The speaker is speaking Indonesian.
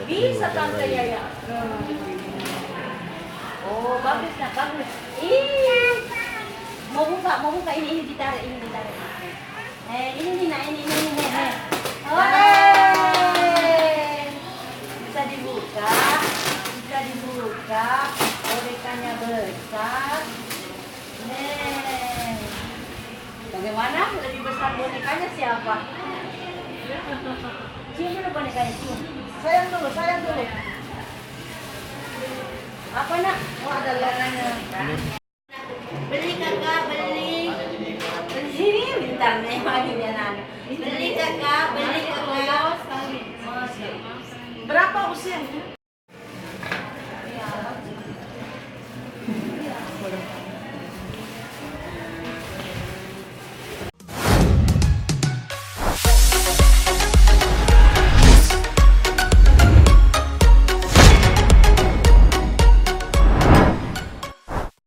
Bisa Tante Yaya. Oh, bagus nak, bagus. Ih, mau buka ini ditarik, ini ditarik. Ini nih, nah ini. Bisa dibuka, bonekanya besar. Bagaimana? Lebih besar bonekanya siapa? Cium dulu bonekanya, cium. Sayang dulu. Apa nak? Oh ada larangannya. Beli kakak, beli. Bentar nih, manggilnya anak. Beli kakak. Berapa usianya?